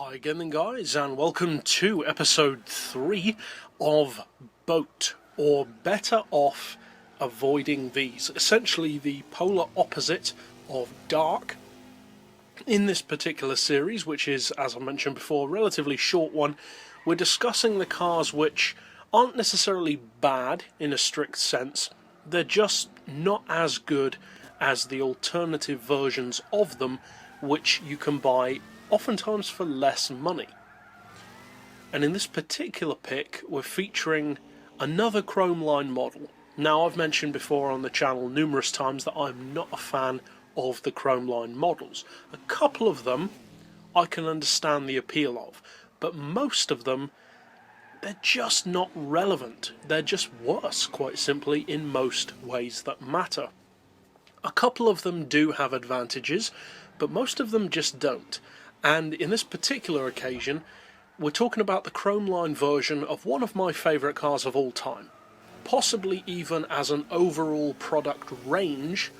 Hi again then guys, and welcome to episode 3 of B.O.A.T, or Better Off Avoiding These. Essentially the polar opposite of dark. In this particular series, which is, as I mentioned before, a relatively short one, we're discussing the cars which aren't necessarily bad in a strict sense, they're just not as good as the alternative versions of them, which you can buy oftentimes for less money. And in this particular pick, we're featuring another Chrome Line model. Now, I've mentioned before on the channel numerous times that I'm not a fan of the Chrome Line models. A couple of them I can understand the appeal of, but most of them, they're just not relevant. They're just worse, quite simply, in most ways that matter. A couple of them do have advantages, but most of them just don't. And in this particular occasion, we're talking about the Chrome Line version of one of my favourite cars of all time. Possibly even as an overall product range,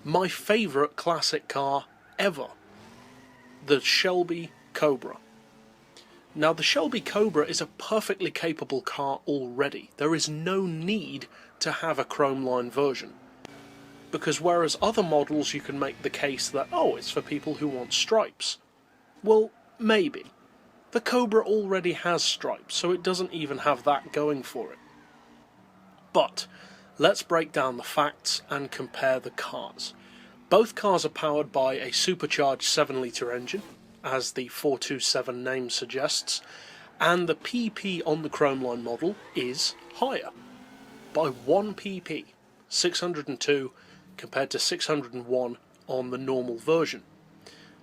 my favourite classic car ever. The Shelby Cobra. Now, the Shelby Cobra is a perfectly capable car already. There is no need to have a Chrome Line version. Because whereas other models you can make the case that, oh, it's for people who want stripes. Well, maybe. The Cobra already has stripes, so it doesn't even have that going for it. But let's break down the facts and compare the cars. Both cars are powered by a supercharged 7-litre engine, as the 427 name suggests, and the PP on the Chrome Line model is higher. By 1 PP, 602 compared to 601 on the normal version.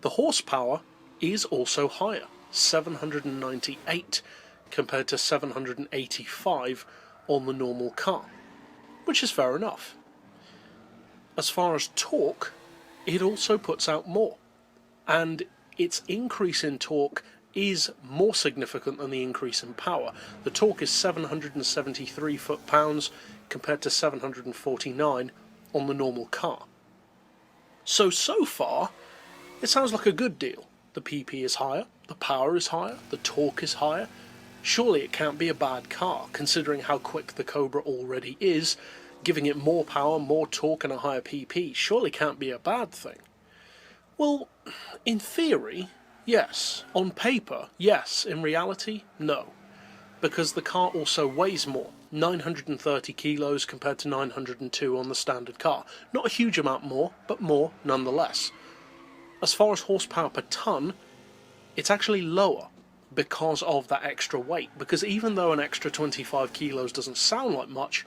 The horsepower is also higher, 798 compared to 785 on the normal car, which is fair enough. As far as torque, it also puts out more, and its increase in torque is more significant than the increase in power. The torque is 773 foot-pounds compared to 749 on the normal car. So far, it sounds like a good deal. The PP is higher, the power is higher, the torque is higher. Surely it can't be a bad car, considering how quick the Cobra already is. Giving it more power, more torque and a higher PP surely can't be a bad thing. Well, in theory, yes. On paper, yes. In reality, no. Because the car also weighs more. 930 kilos compared to 902 on the standard car. Not a huge amount more, but more nonetheless. As far as horsepower per tonne, it's actually lower because of that extra weight. Because even though an extra 25 kilos doesn't sound like much,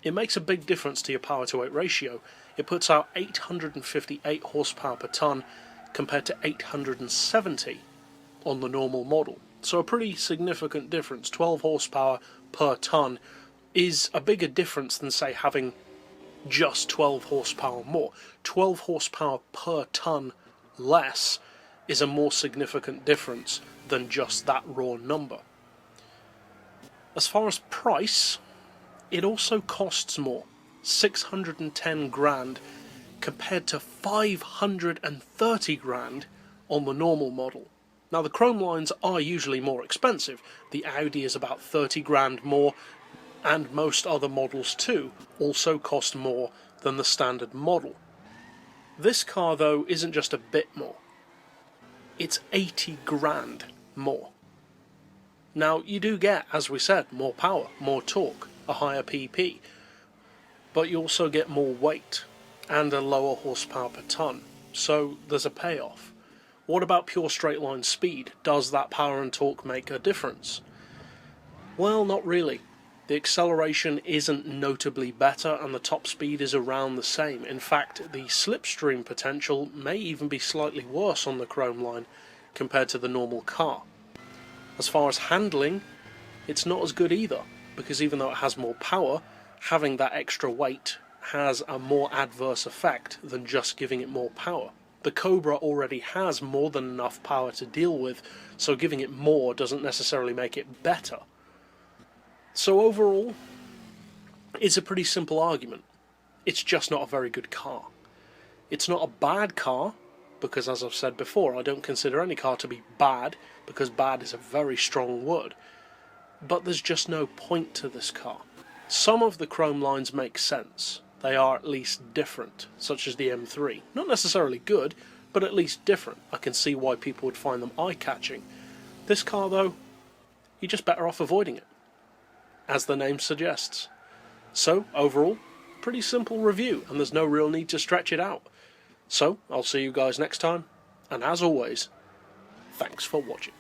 it makes a big difference to your power to weight ratio. It puts out 858 horsepower per tonne compared to 870 on the normal model. So a pretty significant difference. 12 horsepower per tonne is a bigger difference than, say, having just 12 horsepower more. 12 horsepower per tonne less is a more significant difference than just that raw number. As far as price, it also costs more. 610 grand compared to 530 grand on the normal model. Now, the Chrome Lines are usually more expensive. The Audi is about 30 grand more, and most other models too also cost more than the standard model. This car, though, isn't just a bit more. It's 80 grand more. Now, you do get, as we said, more power, more torque, a higher PP, but you also get more weight and a lower horsepower per tonne, so there's a payoff. What about pure straight line speed? Does that power and torque make a difference? Well, not really. The acceleration isn't notably better, and the top speed is around the same. In fact, the slipstream potential may even be slightly worse on the Chrome Line compared to the normal car. As far as handling, it's not as good either, because even though it has more power, having that extra weight has a more adverse effect than just giving it more power. The Cobra already has more than enough power to deal with, so giving it more doesn't necessarily make it better. So overall, it's a pretty simple argument. It's just not a very good car. It's not a bad car, because as I've said before, I don't consider any car to be bad, because bad is a very strong word. But there's just no point to this car. Some of the chrome lines make sense. They are at least different, such as the M3. Not necessarily good, but at least different. I can see why people would find them eye-catching. This car, though, you're just better off avoiding it, as the name suggests. So, overall, pretty simple review, and there's no real need to stretch it out. So, I'll see you guys next time, and as always, thanks for watching.